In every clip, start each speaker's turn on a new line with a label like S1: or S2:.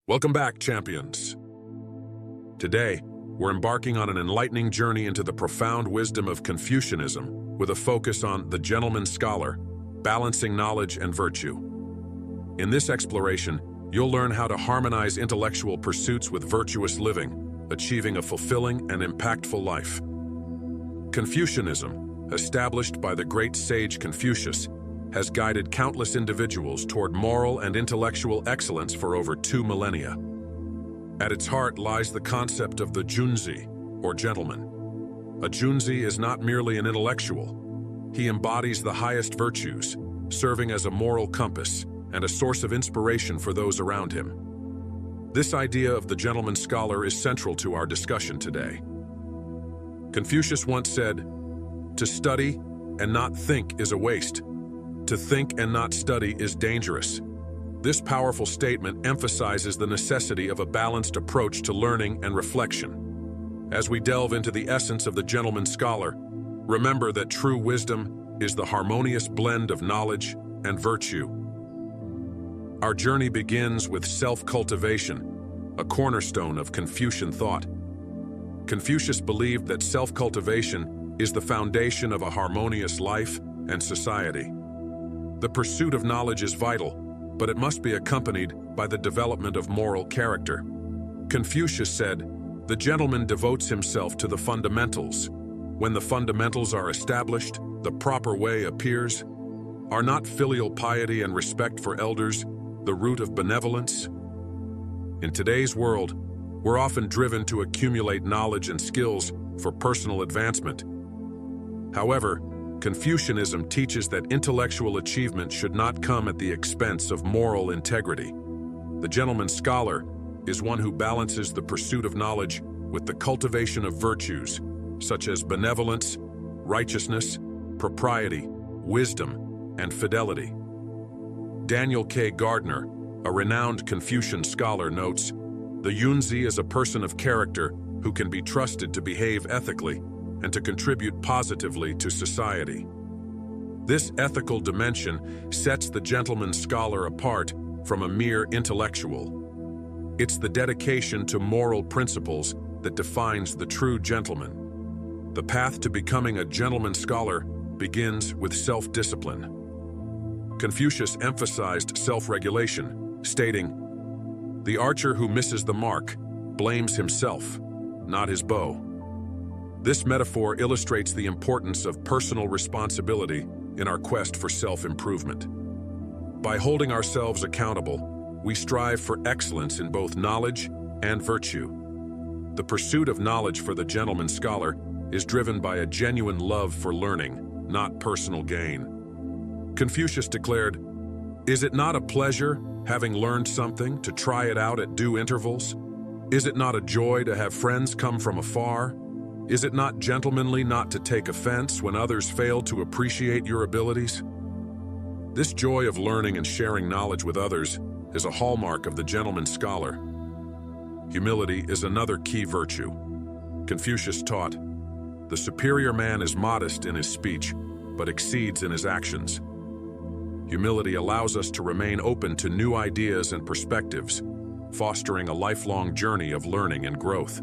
S1: Welcome back, champions. Today, we're embarking on an enlightening journey into the profound wisdom of Confucianism with a focus on the gentleman scholar, balancing knowledge and virtue. In this exploration, you'll learn how to harmonize intellectual pursuits with virtuous living, achieving a fulfilling and impactful life. Confucianism, established by the great sage Confucius, has guided countless individuals toward moral and intellectual excellence for over 2 millennia. At its heart lies the concept of the junzi, or gentleman. A junzi is not merely an intellectual. He embodies the highest virtues, serving as a moral compass and a source of inspiration for those around him. This idea of the gentleman scholar is central to our discussion today. Confucius once said, "To study and not think is a waste. To think and not study is dangerous." This powerful statement emphasizes the necessity of a balanced approach to learning and reflection. As we delve into the essence of the gentleman scholar, remember that true wisdom is the harmonious blend of knowledge and virtue. Our journey begins with self-cultivation, a cornerstone of Confucian thought. Confucius believed that self-cultivation is the foundation of a harmonious life and society. The pursuit of knowledge is vital, but it must be accompanied by the development of moral character. Confucius said, "The gentleman devotes himself to the fundamentals. When the fundamentals are established, the proper way appears. Are not filial piety and respect for elders the root of benevolence?" In today's world, we're often driven to accumulate knowledge and skills for personal advancement. However, Confucianism teaches that intellectual achievement should not come at the expense of moral integrity. The gentleman scholar is one who balances the pursuit of knowledge with the cultivation of virtues, such as benevolence, righteousness, propriety, wisdom, and fidelity. Daniel K. Gardner, a renowned Confucian scholar, notes, "The junzi is a person of character who can be trusted to behave ethically and to contribute positively to society." This ethical dimension sets the gentleman scholar apart from a mere intellectual. It's the dedication to moral principles that defines the true gentleman. The path to becoming a gentleman scholar begins with self-discipline. Confucius emphasized self-regulation, stating, "The archer who misses the mark blames himself, not his bow." This metaphor illustrates the importance of personal responsibility in our quest for self-improvement. By holding ourselves accountable, we strive for excellence in both knowledge and virtue. The pursuit of knowledge for the gentleman scholar is driven by a genuine love for learning, not personal gain. Confucius declared, "Is it not a pleasure, having learned something, to try it out at due intervals? Is it not a joy to have friends come from afar? Is it not gentlemanly not to take offense when others fail to appreciate your abilities?" This joy of learning and sharing knowledge with others is a hallmark of the gentleman scholar. Humility is another key virtue. Confucius taught, "The superior man is modest in his speech, but exceeds in his actions." Humility allows us to remain open to new ideas and perspectives, fostering a lifelong journey of learning and growth.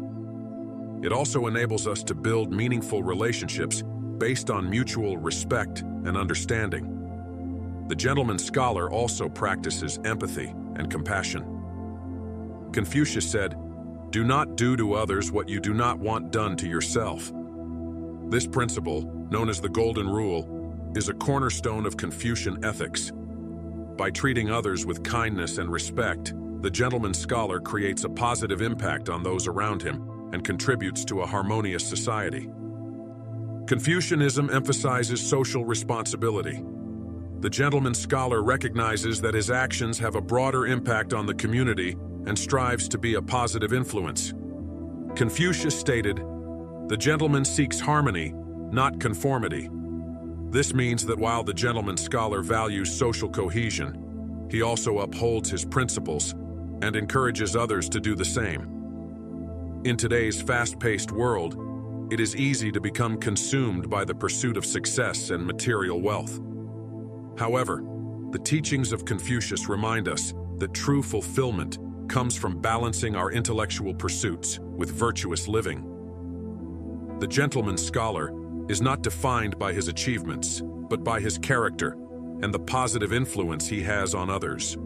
S1: It also enables us to build meaningful relationships based on mutual respect and understanding. The gentleman scholar also practices empathy and compassion. Confucius said, "Do not do to others what you do not want done to yourself." This principle, known as the Golden Rule, is a cornerstone of Confucian ethics. By treating others with kindness and respect, the gentleman scholar creates a positive impact on those around him and contributes to a harmonious society. Confucianism emphasizes social responsibility. The gentleman scholar recognizes that his actions have a broader impact on the community and strives to be a positive influence. Confucius stated, "The gentleman seeks harmony, not conformity." This means that while the gentleman scholar values social cohesion, he also upholds his principles and encourages others to do the same. In today's fast-paced world, it is easy to become consumed by the pursuit of success and material wealth. However, the teachings of Confucius remind us that true fulfillment comes from balancing our intellectual pursuits with virtuous living. The gentleman scholar is not defined by his achievements, but by his character and the positive influence he has on others.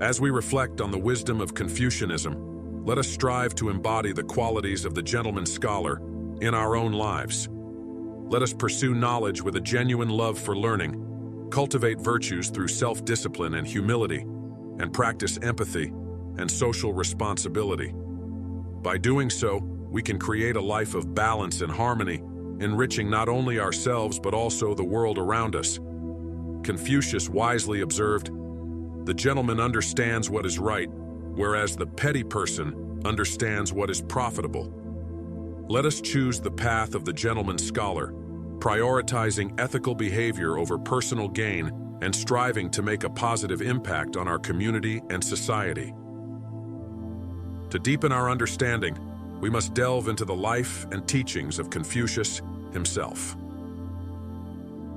S1: As we reflect on the wisdom of Confucianism, let us strive to embody the qualities of the gentleman scholar in our own lives. Let us pursue knowledge with a genuine love for learning, cultivate virtues through self-discipline and humility, and practice empathy and social responsibility. By doing so, we can create a life of balance and harmony, enriching not only ourselves but also the world around us. Confucius wisely observed, "The gentleman understands what is right, whereas the petty person understands what is profitable." Let us choose the path of the gentleman scholar, prioritizing ethical behavior over personal gain and striving to make a positive impact on our community and society. To deepen our understanding, we must delve into the life and teachings of Confucius himself.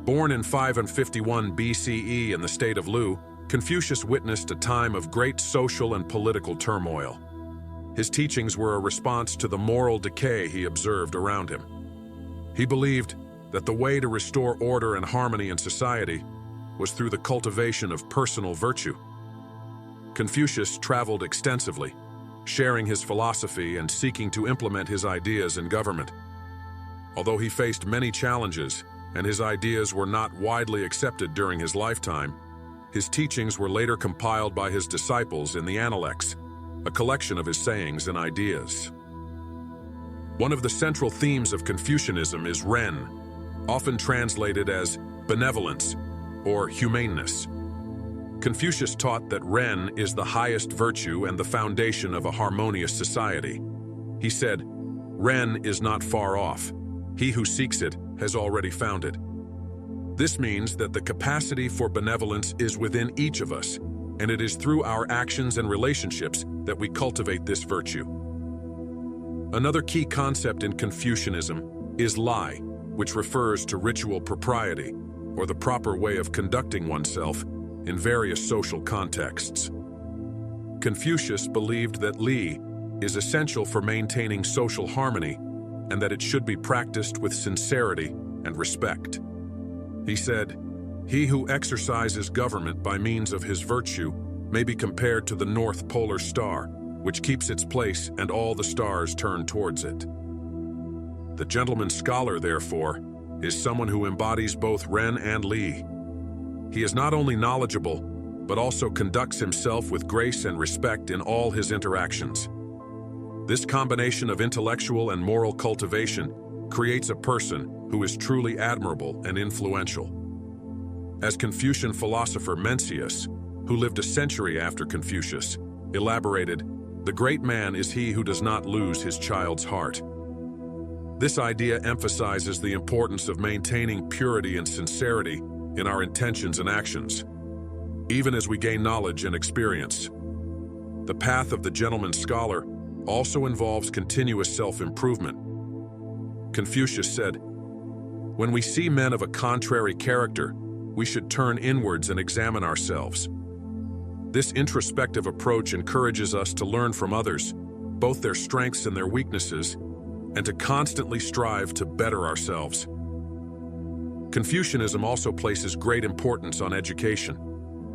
S1: Born in 551 BCE in the state of Lu, Confucius witnessed a time of great social and political turmoil. His teachings were a response to the moral decay he observed around him. He believed that the way to restore order and harmony in society was through the cultivation of personal virtue. Confucius traveled extensively, sharing his philosophy and seeking to implement his ideas in government. Although he faced many challenges and his ideas were not widely accepted during his lifetime, his teachings were later compiled by his disciples in the Analects, a collection of his sayings and ideas. One of the central themes of Confucianism is Ren, often translated as benevolence or humaneness. Confucius taught that Ren is the highest virtue and the foundation of a harmonious society. He said, "Ren is not far off. He who seeks it has already found it." This means that the capacity for benevolence is within each of us, and it is through our actions and relationships that we cultivate this virtue. Another key concept in Confucianism is lie, which refers to ritual propriety, or the proper way of conducting oneself in various social contexts. Confucius believed that li is essential for maintaining social harmony and that it should be practiced with sincerity and respect. He said, "He who exercises government by means of his virtue may be compared to the North Polar Star, which keeps its place and all the stars turn towards it." The gentleman scholar, therefore, is someone who embodies both Ren and Li. He is not only knowledgeable, but also conducts himself with grace and respect in all his interactions. This combination of intellectual and moral cultivation creates a person who is truly admirable and influential. As Confucian philosopher Mencius, who lived a century after Confucius, elaborated, "The great man is he who does not lose his child's heart." This idea emphasizes the importance of maintaining purity and sincerity in our intentions and actions, even as we gain knowledge and experience. The path of the gentleman scholar also involves continuous self-improvement. Confucius said, "When we see men of a contrary character, we should turn inwards and examine ourselves." This introspective approach encourages us to learn from others, both their strengths and their weaknesses, and to constantly strive to better ourselves. Confucianism also places great importance on education.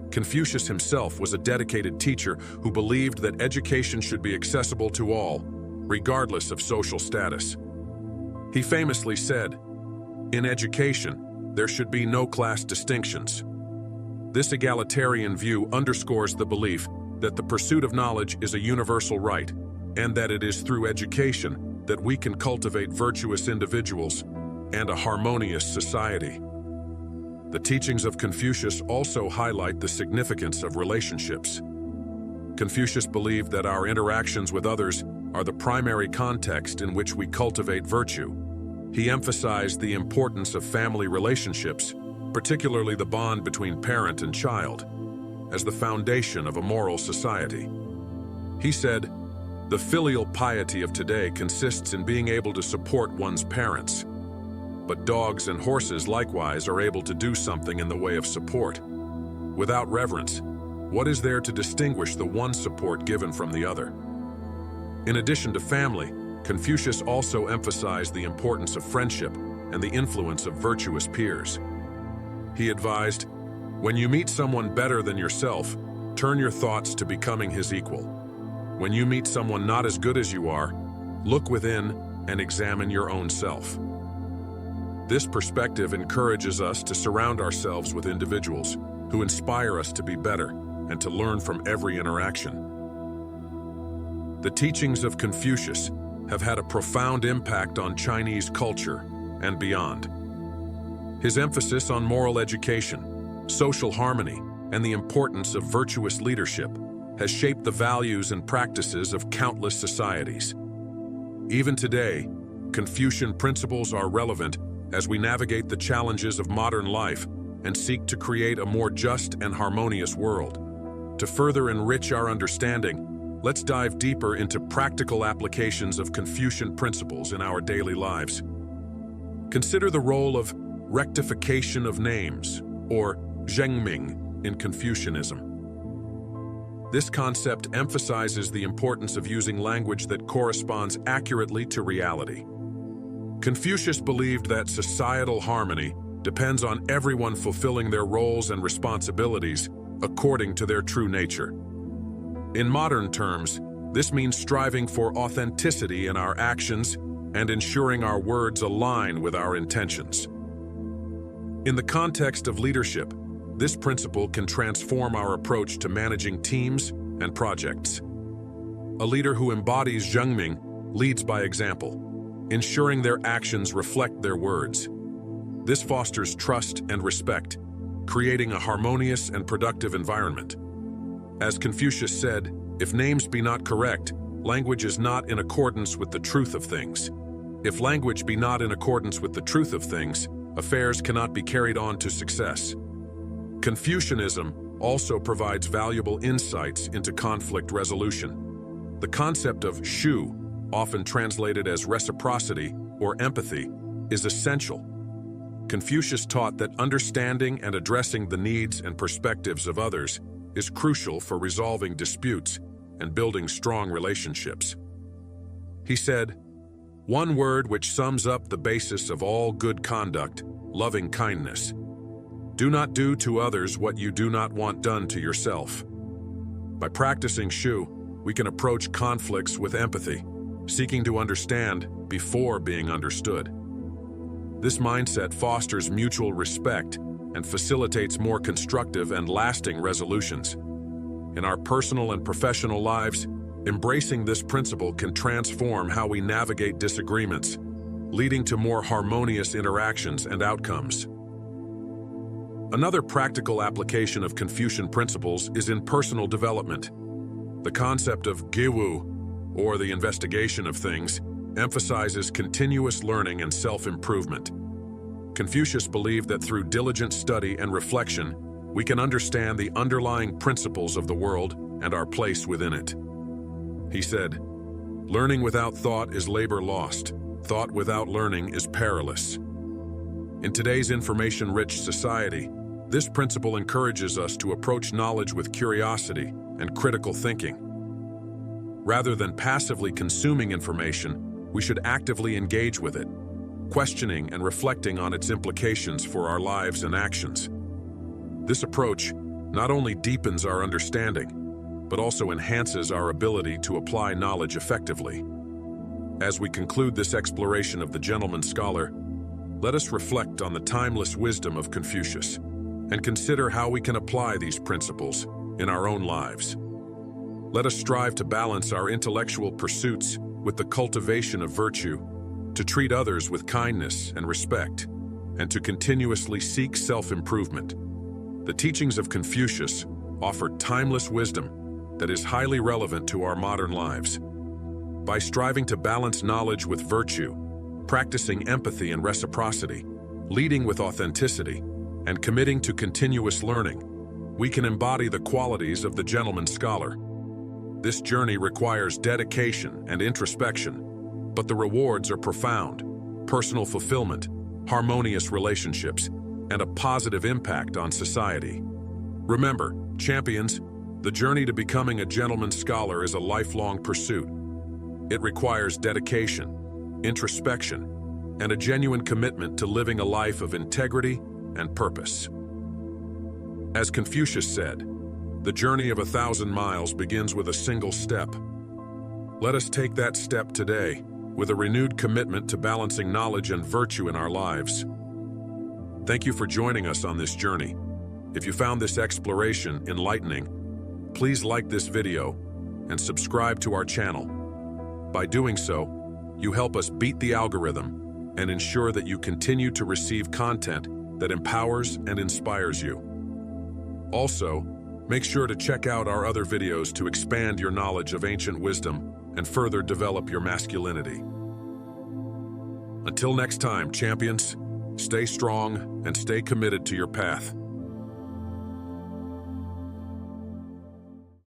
S1: Confucius himself was a dedicated teacher who believed that education should be accessible to all, regardless of social status. He famously said, "In education, there should be no class distinctions." This egalitarian view underscores the belief that the pursuit of knowledge is a universal right, and that it is through education that we can cultivate virtuous individuals and a harmonious society. The teachings of Confucius also highlight the significance of relationships. Confucius believed that our interactions with others are the primary context in which we cultivate virtue. He emphasized the importance of family relationships, particularly the bond between parent and child, as the foundation of a moral society. He said, "The filial piety of today consists in being able to support one's parents. But dogs and horses likewise are able to do something in the way of support. Without reverence, What is there to distinguish the one support given from the other? In addition to family, Confucius also emphasized the importance of friendship and the influence of virtuous peers. He advised, when you meet someone better than yourself, turn your thoughts to becoming his equal. When you meet someone not as good as you are, look within and examine your own self. This perspective encourages us to surround ourselves with individuals who inspire us to be better and to learn from every interaction. The teachings of Confucius have had a profound impact on Chinese culture and beyond. His emphasis on moral education, social harmony, and the importance of virtuous leadership has shaped the values and practices of countless societies. Even today, Confucian principles are relevant as we navigate the challenges of modern life and seek to create a more just and harmonious world. To further enrich our understanding, let's dive deeper into practical applications of Confucian principles in our daily lives. Consider the role of rectification of names, or zhengming, in Confucianism. This concept emphasizes the importance of using language that corresponds accurately to reality. Confucius believed that societal harmony depends on everyone fulfilling their roles and responsibilities according to their true nature. In modern terms, this means striving for authenticity in our actions and ensuring our words align with our intentions. In the context of leadership, this principle can transform our approach to managing teams and projects. A leader who embodies zhengming leads by example, ensuring their actions reflect their words. This fosters trust and respect, creating a harmonious and productive environment. As Confucius said, if names be not correct, language is not in accordance with the truth of things. If language be not in accordance with the truth of things, affairs cannot be carried on to success. Confucianism also provides valuable insights into conflict resolution. The concept of shu, often translated as reciprocity or empathy, is essential. Confucius taught that understanding and addressing the needs and perspectives of others is crucial for resolving disputes and building strong relationships. He said, "One word which sums up the basis of all good conduct, loving kindness. Do not do to others what you do not want done to yourself." By practicing shu, we can approach conflicts with empathy, seeking to understand before being understood. This mindset fosters mutual respect and facilitates more constructive and lasting resolutions. In our personal and professional lives, embracing this principle can transform how we navigate disagreements, leading to more harmonious interactions and outcomes. Another practical application of Confucian principles is in personal development. The concept of 𝐷𝐞𝐥𝐢, or the investigation of things, emphasizes continuous learning and self-improvement. Confucius believed that through diligent study and reflection, we can understand the underlying principles of the world and our place within it. He said, "Learning without thought is labor lost. Thought without learning is perilous." In today's information-rich society, this principle encourages us to approach knowledge with curiosity and critical thinking. Rather than passively consuming information, we should actively engage with it, questioning and reflecting on its implications for our lives and actions. This approach not only deepens our understanding, but also enhances our ability to apply knowledge effectively. As we conclude this exploration of the gentleman scholar, let us reflect on the timeless wisdom of Confucius and consider how we can apply these principles in our own lives. Let us strive to balance our intellectual pursuits with the cultivation of virtue, to treat others with kindness and respect, and to continuously seek self-improvement. The teachings of Confucius offer timeless wisdom that is highly relevant to our modern lives. By striving to balance knowledge with virtue, practicing empathy and reciprocity, leading with authenticity, and committing to continuous learning, we can embody the qualities of the gentleman scholar. This journey requires dedication and introspection, but the rewards are profound: personal fulfillment, harmonious relationships, and a positive impact on society. Remember, champions, The journey to becoming a gentleman scholar is a lifelong pursuit. It requires dedication, introspection, and a genuine commitment to living a life of integrity and purpose. As Confucius said, the journey of 1,000 miles begins with a single step. Let us take that step today with a renewed commitment to balancing knowledge and virtue in our lives. Thank you for joining us on this journey. If you found this exploration enlightening, please like this video and subscribe to our channel. By doing so, you help us beat the algorithm and ensure that you continue to receive content that empowers and inspires you. Also, make sure to check out our other videos to expand your knowledge of ancient wisdom and further develop your masculinity. Until next time, champions, stay strong and stay committed to your path.